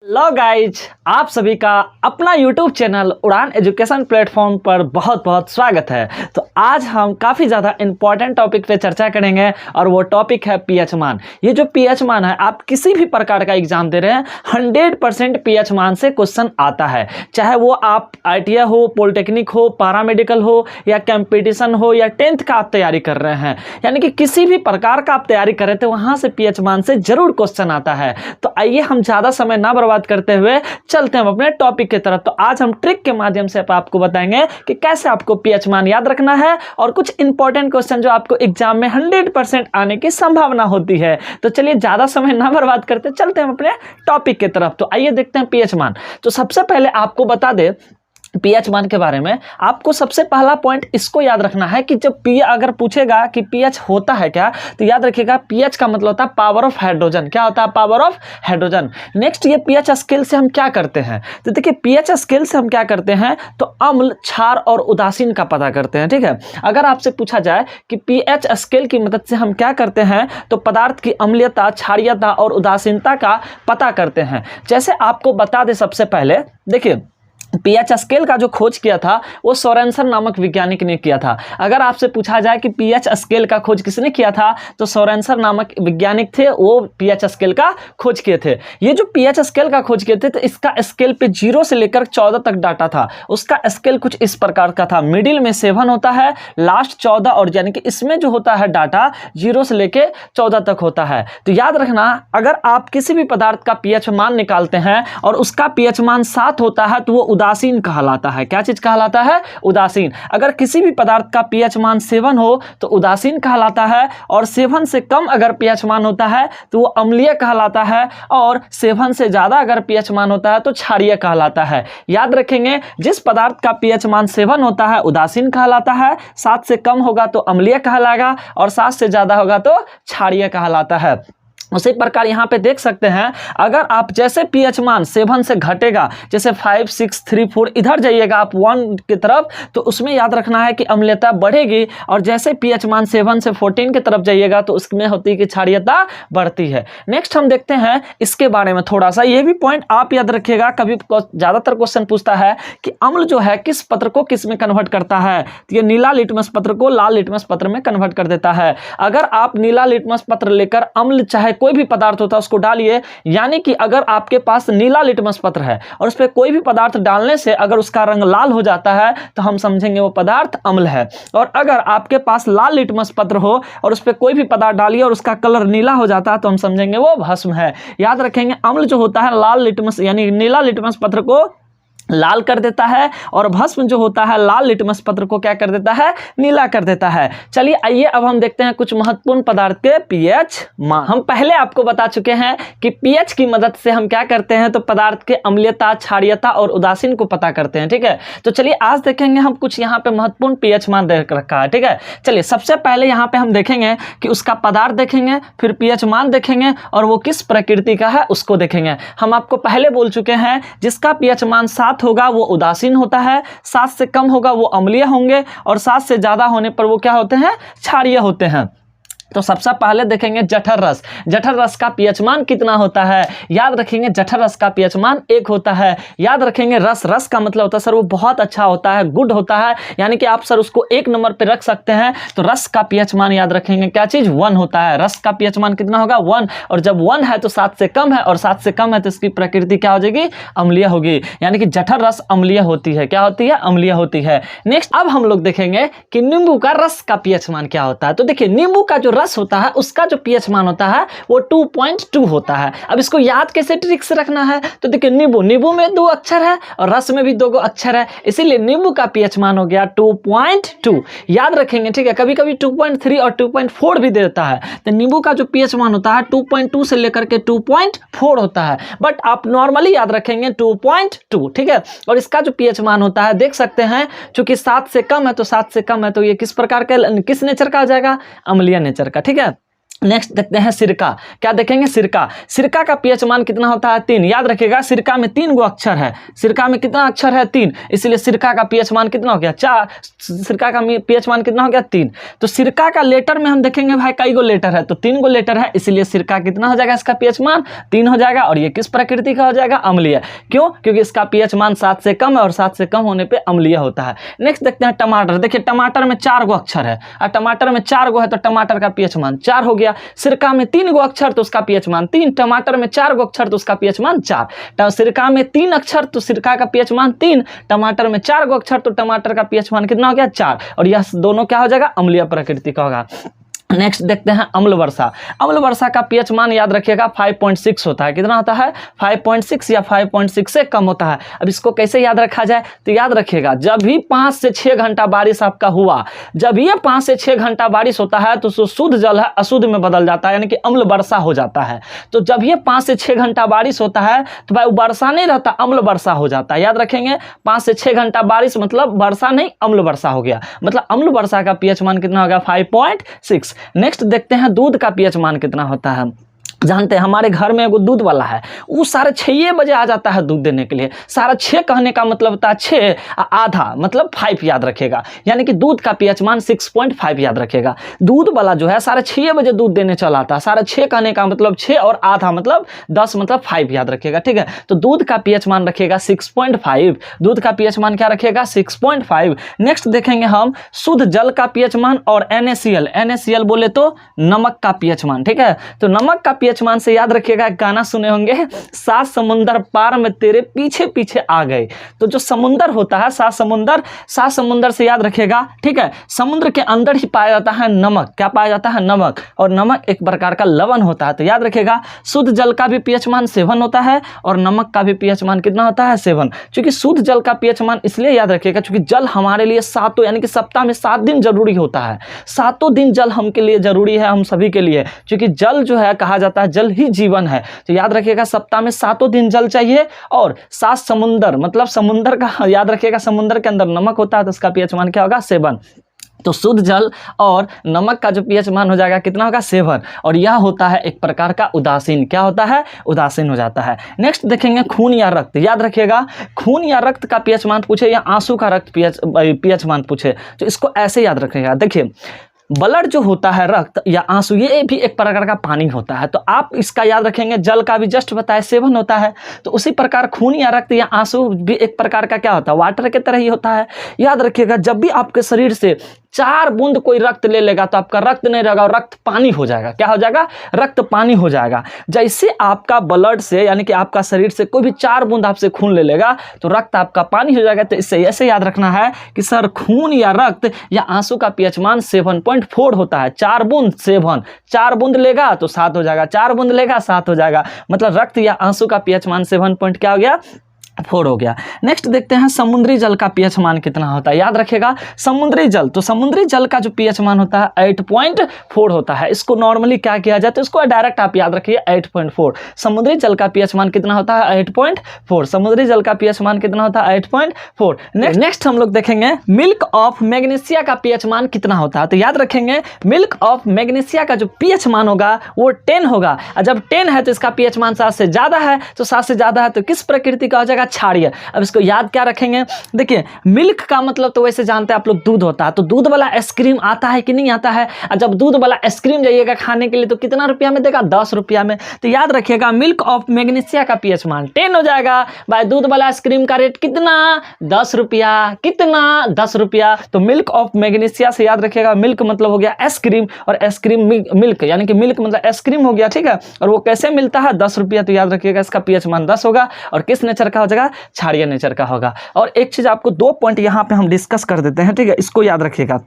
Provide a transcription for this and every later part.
Hello guys, आप सभी का अपना YouTube चैनल उड़ान एजुकेशन प्लेटफॉर्म पर बहुत बहुत स्वागत है। तो आज हम काफ़ी ज़्यादा इम्पॉर्टेंट टॉपिक पे चर्चा करेंगे और वो टॉपिक है पीएच मान। ये जो पीएच मान है, आप किसी भी प्रकार का एग्जाम दे रहे हैं 100% पीएच मान से क्वेश्चन आता है। चाहे वो आप ITI हो, पॉलिटेक्निक हो, पैरामेडिकल हो या कंपटीशन हो या 10th का आप तैयारी कर रहे हैं, यानी कि किसी भी प्रकार का आप तैयारी कर रहे थे वहाँ से पीएच मान से जरूर क्वेश्चन आता है। तो आइए हम ज़्यादा समय ना बर्बाद करते हुए चलते हैं अपने टॉपिक की तरफ। तो आज हम ट्रिक के माध्यम से आपको बताएंगे कि कैसे आपको पीएच मान याद रखना है और कुछ इंपॉर्टेंट क्वेश्चन जो आपको एग्जाम में 100% आने की संभावना होती है। तो चलिए ज्यादा समय ना बर्बाद करते चलते हैं अपने टॉपिक की तरफ। तो आइए देखते हैं पीएच मान। तो सबसे पहले आपको बता दे पीएच मान के बारे में, आपको सबसे पहला पॉइंट इसको याद रखना है कि जब पी अगर पूछेगा कि पीएच होता है क्या, तो याद रखिएगा पीएच का मतलब होता है पावर ऑफ हाइड्रोजन। क्या होता है? Power of hydrogen. नेक्स्ट, ये पीएच स्केल से हम क्या करते हैं? तो देखिए पीएच स्केल से हम क्या करते हैं, तो अम्ल, क्षार और उदासीन का पता करते हैं। ठीक है, अगर आपसे पूछा जाए कि पीएच स्केल की मदद से हम क्या करते हैं, तो पदार्थ की अम्लीयता, क्षारीयता और उदासीनता का पता करते हैं। जैसे आपको बता दें, सबसे पहले देखिए पीएच स्केल का जो खोज किया था वो सोरेनसन नामक वैज्ञानिक ने किया था। अगर आपसे पूछा जाए कि पीएच स्केल का खोज किसने किया था, तो सोरेनसन नामक वैज्ञानिक थे, वो पीएच स्केल का खोज किए थे। ये जो पीएच स्केल का खोज किए थे, तो इसका स्केल पे 0 से लेकर 14 तक डाटा था। उसका स्केल कुछ इस प्रकार का था, मिडिल में 7 होता है, लास्ट 14, और यानी कि इसमें जो होता है डाटा 0 से लेकर 14 तक होता है। तो याद रखना, अगर आप किसी भी पदार्थ का पीएच मान निकालते हैं और उसका पीएच मान 7 होता है, तो वो उदासीन कहलाता है। क्या चीज कहलाता है? उदासीन। अगर किसी भी पदार्थ का पीएच मान 7 हो तो उदासीन कहलाता है, और 7 से कम अगर पीएच मान होता है तो वो अम्लीय कहलाता है, और 7 से ज्यादा अगर पीएच मान होता है तो क्षारीय कहलाता है। याद रखेंगे, जिस पदार्थ का पीएच मान 7 होता है उदासीन कहलाता है, 7 से कम होगा तो अम्लीय कहलाएगा, और 7 से ज्यादा होगा तो क्षारीय कहलाता है। उसी प्रकार यहाँ पे देख सकते हैं, अगर आप जैसे पीएच मान 7 से घटेगा, जैसे 5, 6, 3, 4 इधर जाइएगा आप 1 की तरफ, तो उसमें याद रखना है कि अम्लीयता बढ़ेगी, और जैसे पीएच मान 7 से 14 की तरफ जाइएगा तो उसमें होती है कि क्षारीयता बढ़ती है। नेक्स्ट हम देखते हैं इसके बारे में थोड़ा सा, ये भी पॉइंट आप याद रखिएगा। कभी ज़्यादातर क्वेश्चन पूछता है कि अम्ल जो है किस पत्र को किस में कन्वर्ट करता है, तो ये नीला लिटमस पत्र को लाल लिटमस पत्र में कन्वर्ट कर देता है। अगर आप नीला लिटमस पत्र लेकर अम्ल चाहे कोई भी पदार्थ होता है उसको डालिए, यानी कि अगर आपके पास नीला लिटमस पत्र है और उस पर कोई भी पदार्थ डालने से अगर उसका रंग लाल हो जाता है तो हम समझेंगे वो पदार्थ अम्ल है। और अगर आपके पास लाल लिटमस पत्र हो और उस पर कोई भी पदार्थ डालिए और उसका कलर नीला हो जाता है तो हम समझेंगे वो भस्म है। याद रखेंगे, अम्ल जो होता है लाल लिटमस यानी नीला लिटमस पत्र को लाल कर देता है, और भस्म जो होता है लाल लिटमस पत्र को क्या कर देता है? नीला कर देता है। चलिए आइए अब हम देखते हैं कुछ महत्वपूर्ण पदार्थ के पीएच मान। हम पहले आपको बता चुके हैं कि पीएच की मदद से हम क्या करते हैं, तो पदार्थ के अम्लीयता, क्षारीयता और उदासीन को पता करते हैं। ठीक है, तो चलिए आज देखेंगे हम कुछ यहाँ पे महत्वपूर्ण पीएच मान देख रखा है। ठीक है, चलिए सबसे पहले यहाँ पे हम देखेंगे कि उसका पदार्थ देखेंगे, फिर पीएच मान देखेंगे, और वो किस प्रकृति का है उसको देखेंगे। हम आपको पहले बोल चुके हैं, जिसका पीएच मान 7 होगा वो उदासीन होता है, 7 से कम होगा वो अम्लीय होंगे, और 7 से ज्यादा होने पर वो क्या होते हैं? क्षारीय होते हैं। तो सबसे पहले देखेंगे जठर रस। जठर रस का पीएच मान कितना होता है? याद रखेंगे जठर रस का पीएच मान 1 होता है। याद रखेंगे रस, रस का मतलब होता है सर वो बहुत अच्छा होता है, गुड होता है, यानी कि आप सर उसको 1 नंबर पे रख सकते हैं। तो रस का पीएच मान याद रखेंगे क्या चीज? 1 होता है। रस का पीएच मान कितना होगा? 1, और जब 1 है तो 7 से कम है, और 7 से कम है तो इसकी प्रकृति क्या हो जाएगी? अम्लीय होगी, यानी कि जठर रस अम्लीय होती है। क्या होती है? अम्लीय होती है। नेक्स्ट अब हम लोग देखेंगे कि नींबू का रस का पीएच मान क्या होता है। तो देखिए नींबू का जो रस होता है उसका जो पीएच मान होता है वो 2.2 होता है। अब इसको याद कैसे ट्रिक से रखना है, तो देखिए नींबू, नींबू में 2 अक्षर है और रस में भी 2 अक्षर है, इसीलिए नींबू का पीएच मान हो गया 2.2। याद रखेंगे, ठीक है। कभी कभी 2.3 और 2.4 भी देता है, तो नींबू का जो पीएच मान होता है 2.2 से लेकर के 2.4 होता है, बट आप नॉर्मली याद रखेंगे 2.2। ठीक है, और इसका जो पीएच मान होता है देख सकते हैं, चूंकि 7 से कम है तो 7 से कम है तो ये किस प्रकार का, किस नेचर का आ जाएगा? अम्लीय नेचर का। ठीक है, नेक्स्ट देखते हैं सिरका। क्या देखेंगे? सिरका। सिरका का पीएच मान कितना होता है? 3। याद रखिएगा सिरका में 3 गो अक्षर है। सिरका में कितना अक्षर है? 3। इसलिए सिरका का पीएच मान कितना हो गया? 4। सिरका का पीएच मान कितना हो गया? 3। तो सिरका का लेटर में हम देखेंगे भाई कई गो लेटर है, तो 3 गो लेटर है, इसलिए सिरका कितना हो जाएगा? इसका पीएच मान 3 हो जाएगा। और ये किस प्रकृति का हो जाएगा? अम्लीय। क्यों? क्योंकि इसका पीएच मान 7 से कम है और 7 से कम होने पर अम्लीय होता है। नेक्स्ट देखते हैं टमाटर। देखिए टमाटर में 4 गो अक्षर है और टमाटर में 4 गो है, तो टमाटर का पीएच मान 4 हो गया। सिरका में 3 गो अक्षर तो उसका पीएच मान 3। टमाटर में 4 गो अक्षर तो उसका पीएच मान 4। सिरका में 3 अक्षर तो सिरका का पीएच मान 3। टमाटर में 4 गो अक्षर तो टमाटर का पीएच मान कितना हो गया? 4। और यह दोनों क्या हो जाएगा? अम्लीय प्रकृति का होगा। नेक्स्ट देखते हैं अम्ल वर्षा। अम्ल वर्षा का पीएच मान याद रखिएगा 5.6 होता है। कितना होता है? 5.6 या 5.6 से कम होता है। अब इसको कैसे याद रखा जाए? तो याद रखिएगा जब भी 5 से 6 घंटा बारिश आपका हुआ, जब ये 5 से 6 घंटा बारिश होता है तो शुद्ध जल है अशुद्ध में बदल जाता है, यानी कि अम्ल वर्षा हो जाता है। तो जब ये 5 से 6 घंटा बारिश होता है तो भाई वर्षा नहीं रहता, अम्ल वर्षा हो जाता है। याद रखेंगे 5 से 6 घंटा बारिश मतलब वर्षा नहीं, अम्ल वर्षा हो गया। मतलब अम्ल वर्षा का पीएच मान कितना होगा? 5.6। नेक्स्ट देखते हैं दूध का पीएच मान कितना होता है। जानते हैं हमारे घर में एगो दूध वाला है, वो 6:30 बजे आ जाता है दूध देने के लिए। 6:30 कहने का मतलब होता है 6 आधा मतलब 5 याद रखेगा, यानी कि दूध का पीएच मान 6.5 याद रखेगा। दूध वाला जो है 6:30 बजे दूध देने चला आता है। 6:30 कहने का मतलब 6 और आधा मतलब 10 मतलब 5 याद रखेगा। ठीक है, तो दूध का पीएच मान रखेगा 6.5। दूध का पीएच मान क्या रखेगा? 6.5। नेक्स्ट देखेंगे हम शुद्ध जल का पीएच मान और NaCl। NaCl बोले तो नमक का पीएच मान। ठीक है, तो नमक का पीएच मान से याद रखिएगा एक गाना सुने होंगे, 7 समुंदर पार में तेरे पीछे पीछे आ गए। तो जो समुंदर होता है 7 समुंदर से याद रखिएगा। ठीक है, समुद्र के अंदर ही पाया जाता है नमक। क्या पाया जाता है? नमक। और नमक एक प्रकार का लवण होता है। तो याद रखिएगा शुद्ध जल का भी पीएच मान 7 होता है और नमक का भी पीएच मान कितना होता है? 7। क्योंकि शुद्ध जल का पीएच मान इसलिए याद रखिएगा क्योंकि जल हमारे लिए 7 यानी कि सप्ताह में 7 दिन जरूरी होता है। 7 दिन जल हमके लिए जरूरी है, हम सभी के लिए, क्योंकि जल जो है कहा जाता है जल ही जीवन है। तो याद रखिएगा सप्ताह में 7 दिन जल चाहिए। और 7 समुंदर मतलब समुंदर का याद रखिएगा, समुंदर के अंदर नमक होता है तो उसका पीएच मान क्या होगा? 7। तो शुद्ध जल और नमक का जो पीएच मान हो जाएगा कितना होगा? 7। और यह होता है एक प्रकार का उदासीन। क्या होता है? उदासीन हो जाता है। नेक्स्ट देखेंगे खून या रक्त। याद रखिएगा खून या रक्त का पीएच मान पूछे या आंसू का रक्त पीएच मान पूछे तो इसको ऐसे याद रखिएगा। देखिए ब्लड जो होता है, रक्त या आंसू, ये भी एक प्रकार का पानी होता है। तो आप इसका याद रखेंगे, जल का भी जस्ट बताया 7 होता है। तो उसी प्रकार खून या रक्त या आंसू भी एक प्रकार का क्या होता है? वाटर की तरह ही होता है। याद रखिएगा जब भी आपके शरीर से 4 बूंद कोई रक्त ले लेगा तो आपका रक्त नहीं रहेगा, रक्त पानी हो जाएगा। क्या हो जाएगा? रक्त पानी हो जाएगा। जैसे आपका ब्लड से यानी कि आपका शरीर से कोई भी 4 बूंद आपसे खून ले लेगा तो रक्त आपका पानी हो जाएगा। तो इससे ऐसे याद रखना है कि सर खून या रक्त या आंसू का पीएच मान 7.4 होता है। 4 बूंद 7, 4 बूंद लेगा तो 7 हो जाएगा, 4 बूंद लेगा 7 हो जाएगा। मतलब रक्त या आंसू का पीएच मान 7 क्या हो गया? 4 हो गया। नेक्स्ट देखते हैं समुद्री जल का पीएच मान कितना होता है। याद रखेगा समुद्री जल, तो समुद्री जल का जो पीएच मान होता है 8.4 होता है। इसको नॉर्मली क्या किया जाता है, इसको डायरेक्ट आप याद रखिए 8.4। समुद्री जल का पीएच मान कितना होता है? 8.4। समुद्री जल का पीएच मान कितना होता है? 8.4। नेक्स्ट हम लोग देखेंगे मिल्क ऑफ मैग्नीशिया का पीएच मान कितना होता है। तो याद रखेंगे मिल्क ऑफ मैग्नीशिया का जो पीएच मान होगा वो 10 होगा। और जब 10 है तो इसका पीएच मान 7 से ज्यादा है, तो 7 से ज्यादा है तो किस प्रकृति का हो जाएगा? क्षारीय। अब इसको याद क्या रखेंगे? देखिए मिल्क का मतलब तो वैसे जानते हैं आप लोग दूध होता है। तो दूध वाला आइसक्रीम आता है कि नहीं आता है? और जब दूध वाला आइसक्रीम जाइएगा खाने के लिए तो कितना रुपया में देगा? 10 रुपया में। तो याद रखिएगा मिल्क ऑफ मैग्नीशिया का पीएच मान 10 हो जाएगा। भाई दूध वाला आइसक्रीम का रेट कितना? 10 रुपया। कितना? 10 रुपया। तो मिल्क ऑफ मैग्नीशिया से याद रखिएगा मिल्क मतलब हो गया आइसक्रीम और आइसक्रीम मिल्क यानी कि मिल्क मतलब आइसक्रीम हो गया। ठीक है, और वो कैसे मिलता है? 10 रुपया। तो याद रखिएगा इसका पीएच मान 10 होगा। और किस नेचर का हो जाएगा? क्षारीय नेचर का होगा। और एक चीज आपको 2 पॉइंट यहां पे हम डिस्कस कर देते हैं। ठीक है, इसको याद रखिएगा।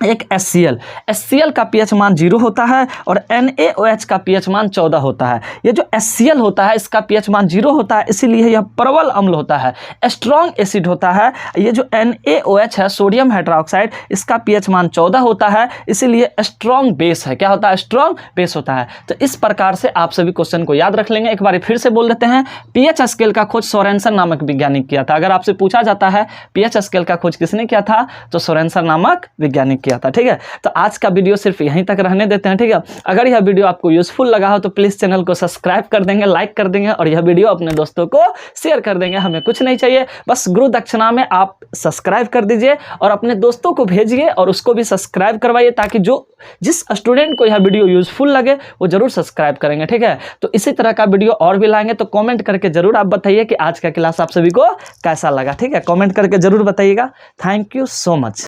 एक HCl का पीएच मान 0 होता है और NaOH का पीएच मान 14 होता है। ये जो HCl होता है इसका पीएच मान 0 होता है, इसीलिए यह प्रबल अम्ल होता है, स्ट्रॉन्ग एसिड होता है। ये जो NaOH है सोडियम हाइड्रोक्साइड, इसका पीएच मान 14 होता है, इसीलिए स्ट्रॉन्ग बेस है। क्या होता है? स्ट्रॉन्ग बेस होता है। तो इस प्रकार से आप सभी क्वेश्चन को याद रख लेंगे। एक बार फिर से बोल देते हैं, पीएच स्केल का खोज सोरेनसन नामक वैज्ञानिक किया था। अगर आपसे पूछा जाता है पीएच स्केल का खोज किसने किया था, तो सोरेनसन नामक वैज्ञानिक किया किया था, ठीक है। तो आज का वीडियो सिर्फ यहीं तक रहने देते हैं, ठीक है। अगर यह वीडियो आपको यूजफुल लगा हो तो प्लीज़ चैनल को सब्सक्राइब कर देंगे, लाइक कर देंगे और यह वीडियो अपने दोस्तों को शेयर कर देंगे। हमें कुछ नहीं चाहिए, बस गुरु दक्षिणा में आप सब्सक्राइब कर दीजिए और अपने दोस्तों को भेजिए और उसको भी सब्सक्राइब करवाइए, ताकि जिस स्टूडेंट को यह वीडियो यूजफुल लगे वो जरूर सब्सक्राइब करेंगे, ठीक है। तो इसी तरह का वीडियो और भी लाएंगे, तो कमेंट करके जरूर आप बताइए कि आज का क्लास आप सभी को कैसा लगा, ठीक है। कमेंट करके जरूर बताइएगा। Thank you so much.